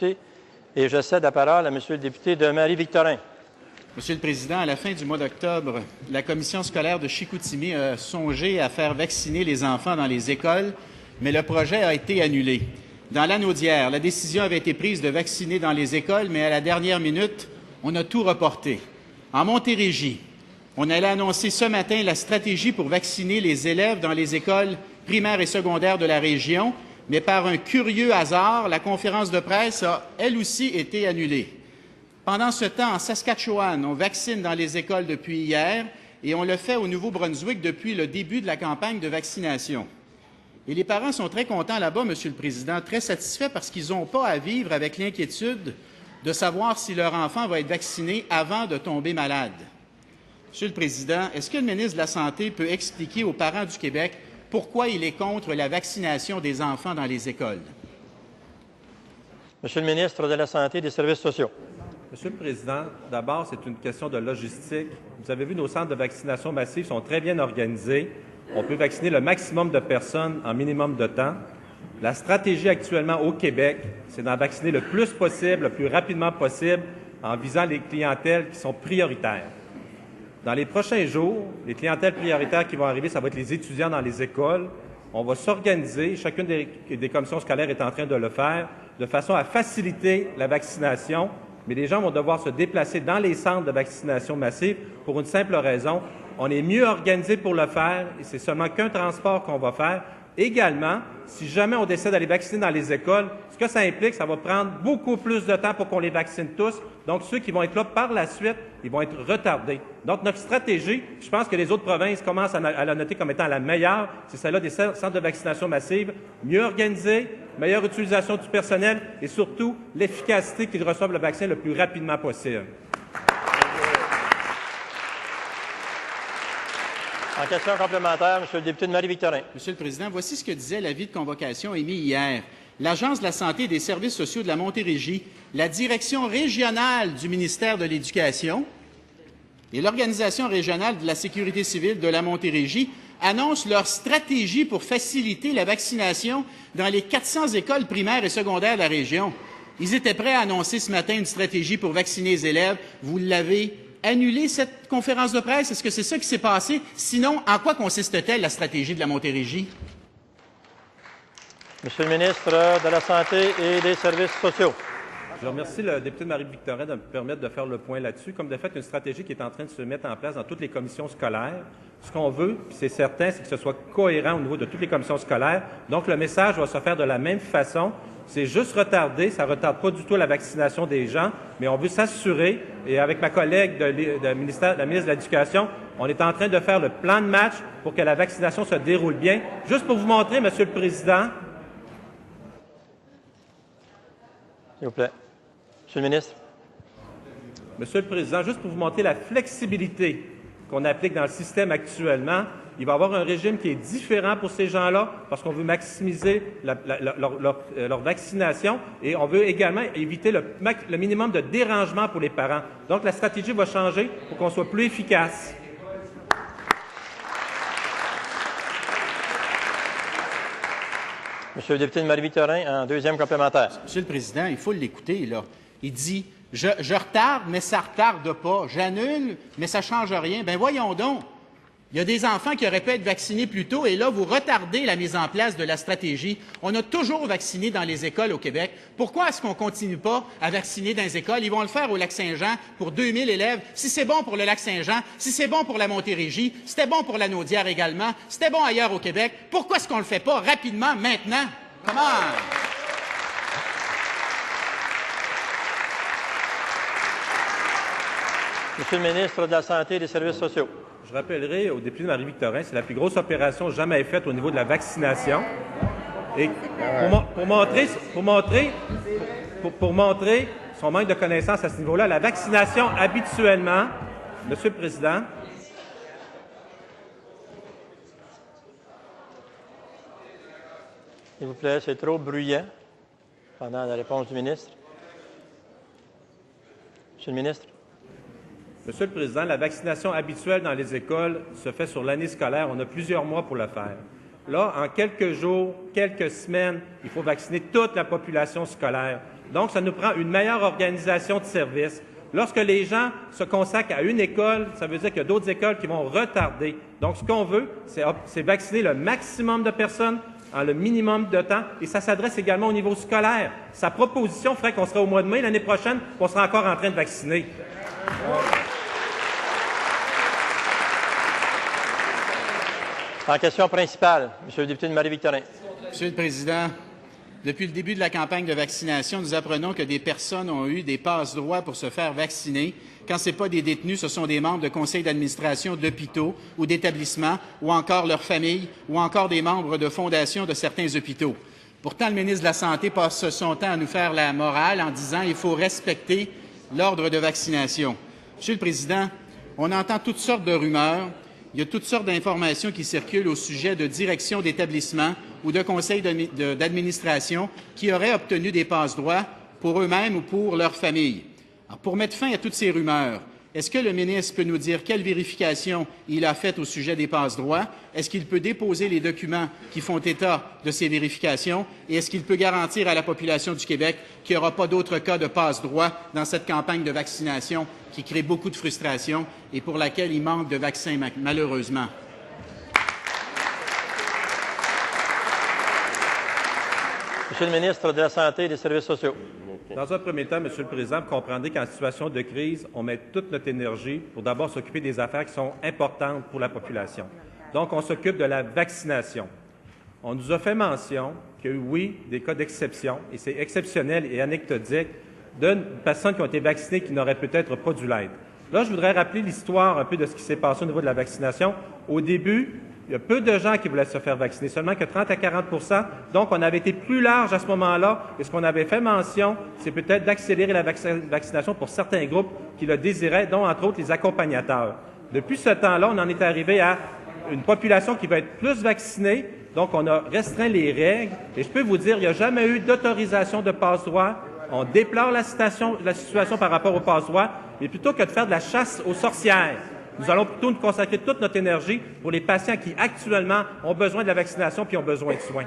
députés. Et je cède la parole à Monsieur le député de Marie-Victorin. Monsieur le Président, à la fin du mois d'octobre, la commission scolaire de Chicoutimi a songé à faire vacciner les enfants dans les écoles, mais le projet a été annulé. Dans l'Anaudière, la décision avait été prise de vacciner dans les écoles, mais à la dernière minute, on a tout reporté. En Montérégie, on allait annoncer ce matin la stratégie pour vacciner les élèves dans les écoles primaires et secondaires de la région, mais par un curieux hasard, la conférence de presse a, elle aussi, été annulée. Pendant ce temps, en Saskatchewan, on vaccine dans les écoles depuis hier et on le fait au Nouveau-Brunswick depuis le début de la campagne de vaccination. Et les parents sont très contents là-bas, Monsieur le Président, très satisfaits parce qu'ils n'ont pas à vivre avec l'inquiétude de savoir si leur enfant va être vacciné avant de tomber malade. Monsieur le Président, est-ce que le ministre de la Santé peut expliquer aux parents du Québec pourquoi il est contre la vaccination des enfants dans les écoles? Monsieur le ministre de la Santé et des Services sociaux. Monsieur le Président, d'abord, c'est une question de logistique. Vous avez vu, nos centres de vaccination massive sont très bien organisés. On peut vacciner le maximum de personnes en minimum de temps. La stratégie actuellement au Québec, c'est d'en vacciner le plus possible, le plus rapidement possible, en visant les clientèles qui sont prioritaires. Dans les prochains jours, les clientèles prioritaires qui vont arriver, ça va être les étudiants dans les écoles. On va s'organiser, chacune des commissions scolaires est en train de le faire, de façon à faciliter la vaccination. Mais les gens vont devoir se déplacer dans les centres de vaccination massive pour une simple raison. On est mieux organisé pour le faire et c'est seulement qu'un transport qu'on va faire. Également, si jamais on décide d'aller vacciner dans les écoles, ce que ça implique, ça va prendre beaucoup plus de temps pour qu'on les vaccine tous. Donc, ceux qui vont être là par la suite, ils vont être retardés. Donc, notre stratégie, je pense que les autres provinces commencent à la noter comme étant la meilleure, c'est celle-là des centres de vaccination massive, mieux organisés, meilleure utilisation du personnel et surtout l'efficacité qu'ils reçoivent le vaccin le plus rapidement possible. En question complémentaire, Monsieur le député de Marie-Victorin. Monsieur le Président, voici ce que disait l'avis de convocation émis hier. L'Agence de la santé et des services sociaux de la Montérégie, la direction régionale du ministère de l'Éducation et l'Organisation régionale de la sécurité civile de la Montérégie annoncent leur stratégie pour faciliter la vaccination dans les 400 écoles primaires et secondaires de la région. Ils étaient prêts à annoncer ce matin une stratégie pour vacciner les élèves. Vous l'avez annulé, cette conférence de presse? Est-ce que c'est ça qui s'est passé? Sinon, en quoi consiste-t-elle, la stratégie de la Montérégie? Monsieur le ministre de la Santé et des Services sociaux. Je remercie le député de Marie-Victorin de me permettre de faire le point là-dessus. Comme de fait, une stratégie qui est en train de se mettre en place dans toutes les commissions scolaires. Ce qu'on veut, puis c'est certain, c'est que ce soit cohérent au niveau de toutes les commissions scolaires. Donc, le message va se faire de la même façon. C'est juste retardé, ça ne retarde pas du tout la vaccination des gens, mais on veut s'assurer, et avec ma collègue la ministre de l'Éducation, on est en train de faire le plan de match pour que la vaccination se déroule bien. Juste pour vous montrer, Monsieur le Président. S'il vous plaît. Monsieur le ministre. Monsieur le Président, juste pour vous montrer la flexibilité qu'on applique dans le système actuellement, il va y avoir un régime qui est différent pour ces gens-là parce qu'on veut maximiser leur vaccination et on veut également éviter le minimum de dérangement pour les parents. Donc, la stratégie va changer pour qu'on soit plus efficace. Monsieur le député de Marie-Victorin, en deuxième complémentaire. Monsieur le Président, il faut l'écouter, là. Il dit « Je retarde, mais ça ne retarde pas. J'annule, mais ça ne change rien. » Bien, voyons donc. Il y a des enfants qui auraient pu être vaccinés plus tôt et là, vous retardez la mise en place de la stratégie. On a toujours vacciné dans les écoles au Québec. Pourquoi est-ce qu'on ne continue pas à vacciner dans les écoles? Ils vont le faire au Lac-Saint-Jean pour 2000 élèves. Si c'est bon pour le Lac-Saint-Jean, si c'est bon pour la Montérégie, c'était bon pour la Naudière également, c'était bon ailleurs au Québec, pourquoi est-ce qu'on ne le fait pas rapidement, maintenant? Comment? Monsieur le ministre de la Santé et des Services sociaux. Je rappellerai au député de Marie-Victorin, c'est la plus grosse opération jamais faite au niveau de la vaccination. Et pour montrer son manque de connaissances à ce niveau-là, la vaccination habituellement, Monsieur le Président, S'il vous plaît, c'est trop bruyant pendant la réponse du ministre. Monsieur le ministre. Monsieur le Président, la vaccination habituelle dans les écoles se fait sur l'année scolaire. On a plusieurs mois pour le faire. Là, en quelques jours, quelques semaines, il faut vacciner toute la population scolaire. Donc, ça nous prend une meilleure organisation de services. Lorsque les gens se consacrent à une école, ça veut dire qu'il y a d'autres écoles qui vont retarder. Donc, ce qu'on veut, c'est vacciner le maximum de personnes en le minimum de temps, et ça s'adresse également au niveau scolaire. Sa proposition ferait qu'on serait au mois de mai l'année prochaine, qu'on sera encore en train de vacciner. En question principale, Monsieur le député de Marie-Victorin. Monsieur le Président, depuis le début de la campagne de vaccination, nous apprenons que des personnes ont eu des passe-droits pour se faire vacciner. Quand ce n'est pas des détenus, ce sont des membres de conseils d'administration d'hôpitaux ou d'établissements, ou encore leurs familles, ou encore des membres de fondations de certains hôpitaux. Pourtant, le ministre de la Santé passe son temps à nous faire la morale en disant qu'il faut respecter l'ordre de vaccination. Monsieur le Président, on entend toutes sortes de rumeurs. Il y a toutes sortes d'informations qui circulent au sujet de directions d'établissements ou de conseils d'administration qui auraient obtenu des passe-droits pour eux-mêmes ou pour leurs familles. Alors, pour mettre fin à toutes ces rumeurs, est-ce que le ministre peut nous dire quelle vérification il a faite au sujet des passe-droits? Est-ce qu'il peut déposer les documents qui font état de ces vérifications? Et est-ce qu'il peut garantir à la population du Québec qu'il n'y aura pas d'autres cas de passe-droits dans cette campagne de vaccination qui crée beaucoup de frustration et pour laquelle il manque de vaccins, malheureusement? Monsieur le ministre de la Santé et des Services sociaux. Dans un premier temps, Monsieur le Président, vous comprendrez qu'en situation de crise, on met toute notre énergie pour d'abord s'occuper des affaires qui sont importantes pour la population. Donc, on s'occupe de la vaccination. On nous a fait mention qu'il y a eu, oui, des cas d'exception, et c'est exceptionnel et anecdotique, de personnes qui ont été vaccinées qui n'auraient peut-être pas dû l'être. Là, je voudrais rappeler l'histoire un peu de ce qui s'est passé au niveau de la vaccination. Au début, il y a peu de gens qui voulaient se faire vacciner, seulement que 30 à 40 %. Donc, on avait été plus large à ce moment-là. Et ce qu'on avait fait mention, c'est peut-être d'accélérer la vaccination pour certains groupes qui le désiraient, dont, entre autres, les accompagnateurs. Depuis ce temps-là, on en est arrivé à une population qui va être plus vaccinée. Donc, on a restreint les règles. Et je peux vous dire, il n'y a jamais eu d'autorisation de passe-droit. On déplore la situation par rapport au passe-droit. Mais plutôt que de faire de la chasse aux sorcières, nous allons plutôt nous consacrer toute notre énergie pour les patients qui, actuellement, ont besoin de la vaccination puis ont besoin de soins.